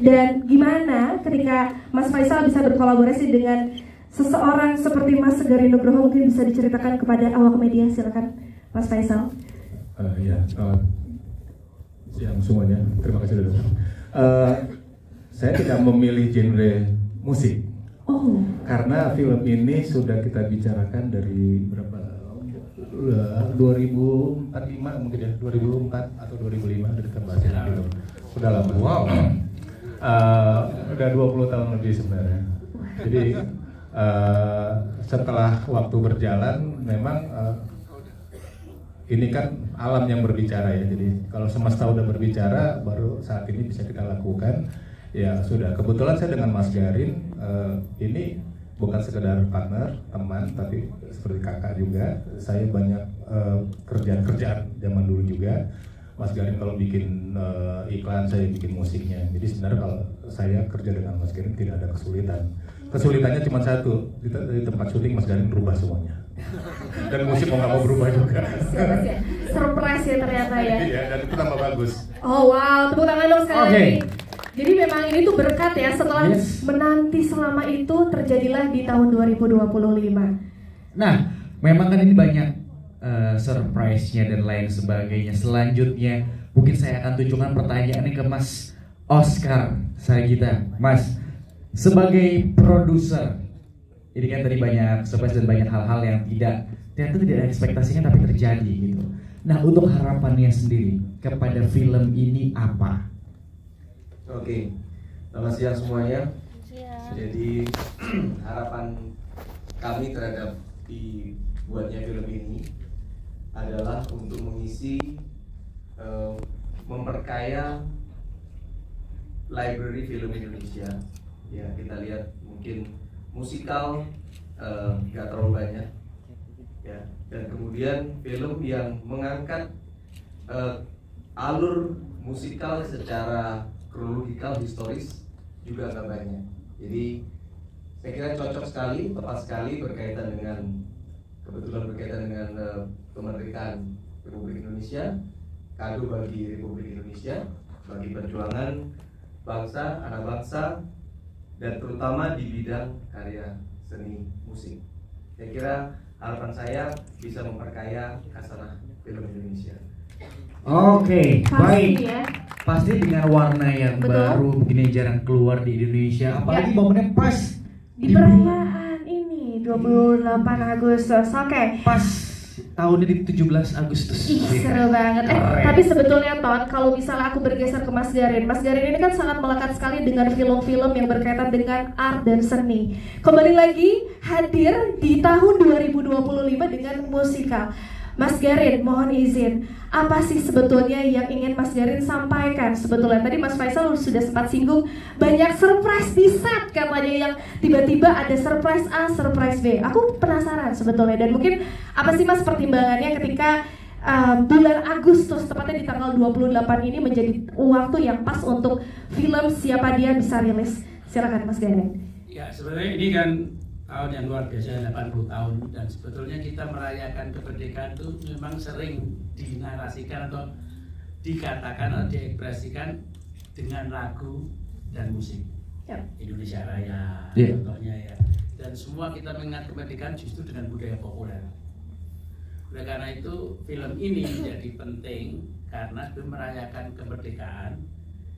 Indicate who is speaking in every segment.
Speaker 1: Dan gimana ketika Mas Faisal bisa berkolaborasi dengan seseorang seperti Mas Segarin Nugroho, mungkin bisa diceritakan kepada awak media, silakan Mas Faisal.
Speaker 2: Siang semuanya, terima kasih sudah datang. Saya tidak memilih genre musik, karena film ini sudah kita bicarakan dari berapa? 2045 mungkin ya, 2004 atau 2005 dari kita bahas film. Sudah lama. Wow. Udah 20 tahun lebih sebenarnya. Jadi setelah waktu berjalan, memang ini kan alam yang berbicara ya. Jadi kalau semesta udah berbicara, baru saat ini bisa kita lakukan. Ya sudah. Kebetulan saya dengan Mas Garin ini bukan sekedar partner, teman, tapi seperti kakak juga. Saya banyak kerjaan zaman dulu juga. Mas Garin kalau bikin iklan, saya bikin musiknya. Jadi sebenarnya kalau saya kerja dengan Mas Garin tidak ada kesulitan. Kesulitannya cuma satu, di tempat syuting Mas Garin berubah semuanya. Dan musik mau nggak mau berubah juga.
Speaker 1: Surprise ya ternyata ya.
Speaker 2: Iya, dan itu tambah bagus.
Speaker 1: Oh wow, tepuk tangan dong sekali lagi. Jadi memang ini tuh berkat ya, setelah menanti selama itu terjadilah di tahun 2025.
Speaker 3: Nah, memang kan ini banyak surprise-nya dan lain sebagainya. Selanjutnya mungkin saya akan tunjukkan pertanyaan ini ke Mas Oscar Saragita. Mas, sebagai produser, ini kan tadi banyak surprise dan banyak hal-hal yang ternyata tidak ekspektasikan tapi terjadi gitu. Nah, untuk harapannya sendiri kepada film ini apa?
Speaker 4: Oke, selamat siang semuanya. Jadi harapan kami terhadap dibuatnya film ini adalah untuk mengisi, memperkaya library film Indonesia. Ya, kita lihat mungkin musikal nggak terlalu banyak, ya. Dan kemudian film yang mengangkat alur musikal secara kronologikal, historis juga nggak banyak. Jadi saya kira cocok sekali, tepat sekali berkaitan dengan kemerdekaan Republik Indonesia, kado bagi Republik Indonesia, bagi perjuangan bangsa, anak bangsa, dan terutama di bidang karya seni musik. Saya kira harapan saya bisa memperkaya khasanah film Indonesia.
Speaker 3: Oke, baik.
Speaker 1: Ya.
Speaker 3: Pasti dengan warna yang baru, begini jarang keluar di Indonesia. Apalagi momennya pas
Speaker 1: di perayaan ini 28 Agustus. Oke.
Speaker 3: Pas tahunnya di 17 Agustus.
Speaker 1: Ih, seru banget. Tapi sebetulnya Ton, kalau misalnya aku bergeser ke Mas Garin ini kan sangat melekat sekali dengan film-film yang berkaitan dengan art dan seni. Kembali lagi hadir di tahun 2025 dengan musikal. Mas Garin, mohon izin, apa sih sebetulnya yang ingin Mas Garin sampaikan? Sebetulnya tadi Mas Faisal sudah sempat singgung banyak surprise di set katanya, yang tiba-tiba ada surprise A, surprise B. Aku penasaran sebetulnya, dan mungkin apa sih Mas pertimbangannya ketika bulan Agustus, tepatnya di tanggal 28 ini menjadi waktu yang pas untuk film Siapa Dia bisa rilis? Silakan Mas Garin.
Speaker 5: Ya, sebenarnya ini kan tahun yang luar biasa, 80 tahun, dan sebetulnya kita merayakan kemerdekaan itu memang sering dinarasikan atau dikatakan atau diekspresikan dengan lagu dan musik. Indonesia Raya contohnya ya. Dan semua kita mengingat kemerdekaan justru dengan budaya populer. Oleh karena itu film ini menjadi penting karena itu merayakan kemerdekaan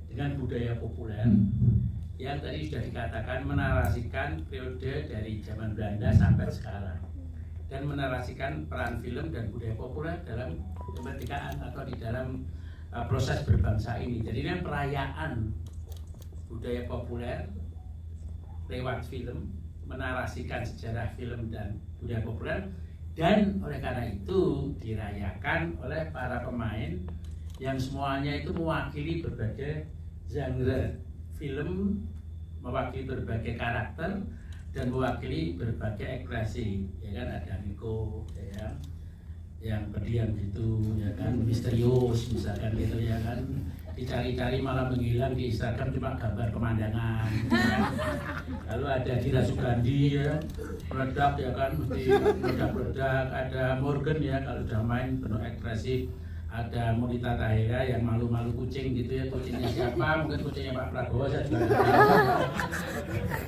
Speaker 5: dengan budaya populer yang tadi sudah dikatakan menarasikan periode dari zaman Belanda sampai sekarang, dan menarasikan peran film dan budaya populer dalam kemerdekaan atau di dalam proses berbangsa ini. Jadi ini perayaan budaya populer lewat film, menarasikan sejarah film dan budaya populer, dan oleh karena itu dirayakan oleh para pemain yang semuanya itu mewakili berbagai genre film, mewakili berbagai karakter dan mewakili berbagai ekspresi, ya kan. Ada Niko, ya, yang berdiam gitu, ya kan, misterius misalkan gitu, ya kan, dicari-cari malah menghilang, di Instagram cuma gambar pemandangan, ya. Lalu ada Dira Sugandi, ya, meledak, ya kan, mesti meledak-meledak. Ada Morgan, ya, kalau udah main penuh ekspresi. ada Monita Tahira yang malu-malu kucing gitu ya, kucingnya siapa, mungkin kucingnya Pak Prabowo, saya juga tidak tahu.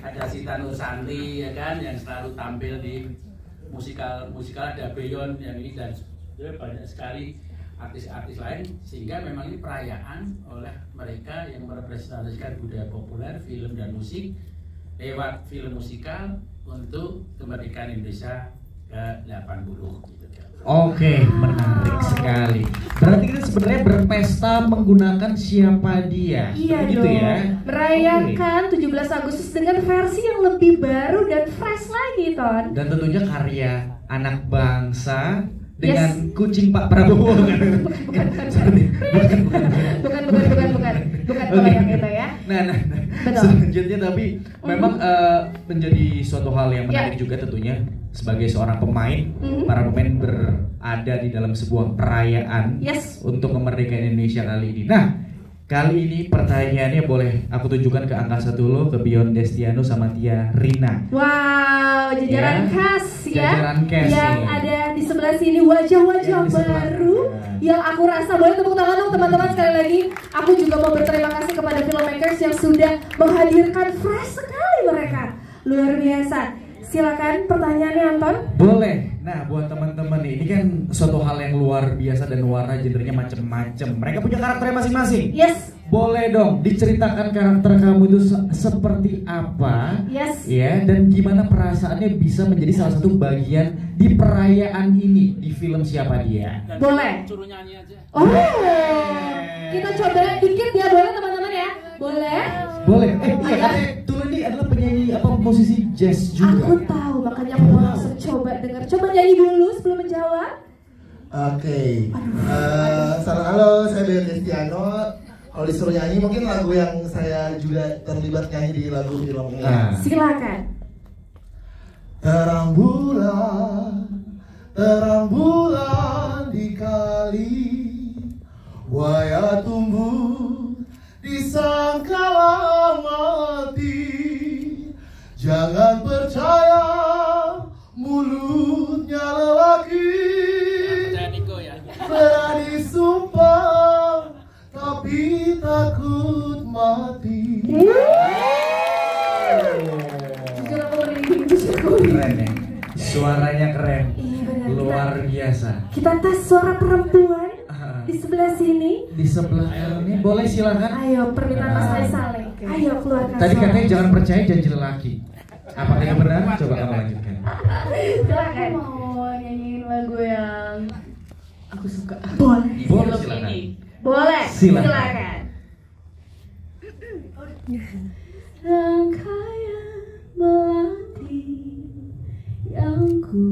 Speaker 5: Ada Sita Nursanti ya kan, yang selalu tampil di musikal ada Beyon yang ini, dan banyak sekali artis-artis lain, sehingga memang ini perayaan oleh mereka yang merepresentasikan budaya populer, film dan musik lewat film musikal untuk kemerdekaan Indonesia ke-80 gitu.
Speaker 3: Oke, menarik sekali. Berarti kita sebenarnya berpesta menggunakan siapa dia.
Speaker 1: Iya
Speaker 3: gitu
Speaker 1: dong.
Speaker 3: ya.
Speaker 1: Merayakan 17 Agustus dengan versi yang lebih baru dan fresh lagi, Ton.
Speaker 3: Dan tentunya karya anak bangsa dengan kucing Pak Prabowo.
Speaker 1: Bukan kalau yang itu ya.
Speaker 3: Nah,
Speaker 1: Betul.
Speaker 3: selanjutnya tapi memang menjadi suatu hal yang menarik juga tentunya sebagai seorang pemain, para pemain berada di dalam sebuah perayaan untuk kemerdekaan Indonesia kali ini. Nah, kali ini pertanyaannya boleh aku tunjukkan ke angka 1 lo, ke Bion Destiano sama Tia Rina.
Speaker 1: Wow, jajaran khas ya.
Speaker 3: Jajaran khas
Speaker 1: yang
Speaker 3: nih.
Speaker 1: ada di sebelah sini wajah-wajah
Speaker 3: Yang di sebelah
Speaker 1: baru
Speaker 3: sana.
Speaker 1: yang aku rasa, boleh tepuk tangan dong teman-teman sekali lagi. Aku juga mau berterima kasih kepada filmmakers yang sudah menghadirkan fresh sekali mereka. Luar biasa. Silakan pertanyaannya, Anton.
Speaker 3: Boleh. Nah, buat teman-teman nih, ini kan suatu hal yang luar biasa dan warna genrenya macam-macam. Mereka punya karakternya masing-masing.
Speaker 1: Yes.
Speaker 3: Boleh dong diceritakan karakter kamu itu seperti apa?
Speaker 1: Yes.
Speaker 3: Ya, dan gimana perasaannya bisa menjadi salah satu bagian di perayaan ini di film Siapa Dia?
Speaker 5: Dan
Speaker 1: Boleh.
Speaker 5: suruh nyanyi aja.
Speaker 1: Oh, kita coba dikit ya, boleh teman-teman ya? Boleh?
Speaker 3: Boleh. Iya, katanya Tulus ini adalah penyanyi musisi jazz juga.
Speaker 1: Aku tahu, makanya aku mau langsung coba dengar. Coba nyanyi dulu sebelum menjawab.
Speaker 6: Oke. Halo, saya Bion Destiano. Kalau disuruh nyanyi mungkin lagu yang saya juga terlibat nyanyi di lagu film ini.
Speaker 1: Silakan.
Speaker 6: Terang bulan di kali, waya tumbuh di sangkala mati. Jangan percaya mulutnya lelaki,
Speaker 5: Percaya Niko ya.
Speaker 6: berani sumpah tapi takut mati.
Speaker 1: Jujur aku merinding, bersyukur.
Speaker 3: Keren ya. Suaranya keren.
Speaker 1: Iya benar.
Speaker 3: Luar biasa.
Speaker 1: Kita tes suara perempuan di sebelah sini.
Speaker 3: Di sebelah ini boleh silakan.
Speaker 1: Ayo, permintaan Mas Faisal nih. Ayo keluarkan.
Speaker 3: Tadi
Speaker 1: suara.
Speaker 3: katanya jangan percaya janji lelaki. Apakah itu benar? Coba kamu lanjutkan.
Speaker 1: Silakan.
Speaker 7: Mau nyanyiin lagu yang aku suka.
Speaker 1: Boleh.
Speaker 3: Boleh
Speaker 7: Film
Speaker 3: silakan.
Speaker 7: ini.
Speaker 1: Boleh.
Speaker 3: Silakan.
Speaker 1: Silakan.
Speaker 7: Rangkaian melati yang ku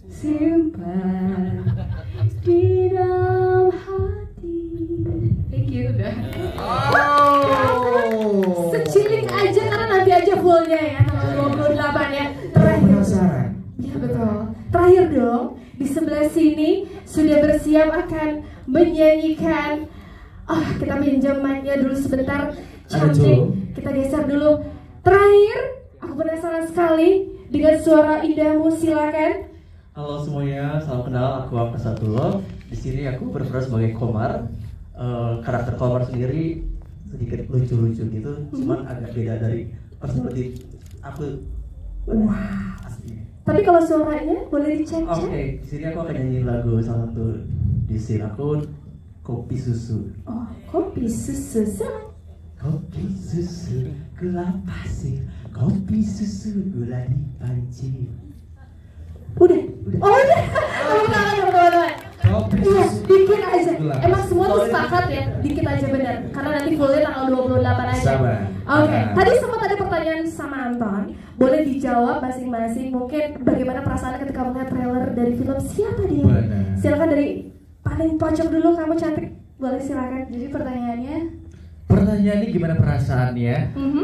Speaker 7: simpan di dalam hati. Thank you udah.
Speaker 1: Secilik aja karena nanti aja fullnya ya tanggal 28 ya. Terakhir.
Speaker 3: Penasaran.
Speaker 1: Ya betul. Terakhir dong, di sebelah sini sudah bersiap akan menyanyikan. Kita pinjam mic-nya dulu sebentar. Cantik. Kita geser dulu. Terakhir, aku penasaran sekali dengan suara indahmu, silakan.
Speaker 8: Halo semuanya, salam kenal. Aku Angka Satullah. Di sini aku berperan sebagai Komar. Karakter Komar sendiri sedikit lucu-lucu gitu, cuman agak beda dari personality aku.
Speaker 1: Wah.
Speaker 8: Asli.
Speaker 1: Tapi kalau suaranya boleh dicek-cek.
Speaker 8: Oke, di sini aku akan nyanyiin lagu salah satu di scene aku, Kopi Susu.
Speaker 1: Oh, kopi susu. Silakan.
Speaker 8: Kopi susu gula pasir, kopi susu gula di panci.
Speaker 1: Udah. Oh, udah. Tepuk tangan, tepuk tangan.
Speaker 3: Kopi
Speaker 1: Iya,
Speaker 3: susu.
Speaker 1: dikit aja.
Speaker 3: Gula.
Speaker 1: Emang semua tuh sepakat ya, dikit aja benar. Karena nanti fullnya tanggal 28 aja.
Speaker 3: Sabar.
Speaker 1: Oke,
Speaker 3: Nah.
Speaker 1: tadi sempat ada pertanyaan sama Anton. Boleh dijawab masing-masing. Mungkin bagaimana perasaan ketika melihat trailer dari film Siapa Dia?
Speaker 3: Benar.
Speaker 1: Silakan dari paling pojok dulu, kamu cantik. Boleh silakan.
Speaker 7: Jadi pertanyaannya,
Speaker 3: Pertanyaannya gimana perasaannya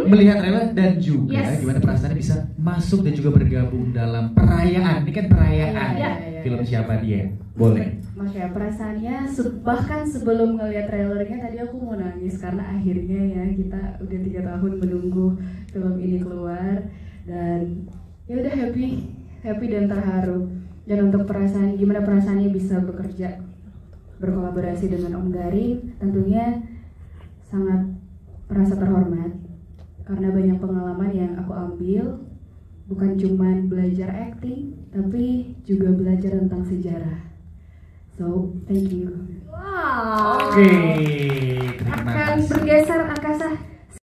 Speaker 3: melihat trailer dan juga gimana perasaannya bisa masuk dan juga bergabung dalam perayaan. Ini kan perayaan
Speaker 7: Iya.
Speaker 3: film Siapa Dia. Boleh.
Speaker 7: makanya perasaannya bahkan sebelum ngeliat trailernya tadi aku mau nangis karena akhirnya ya kita udah 3 tahun menunggu film ini keluar dan ya udah happy dan terharu. Dan untuk gimana perasaannya bisa bekerja berkolaborasi dengan Om Garin, tentunya sangat merasa terhormat karena banyak pengalaman yang aku ambil, bukan cuma belajar acting tapi juga belajar tentang sejarah. So, thank you.
Speaker 1: Wow.
Speaker 3: Oke.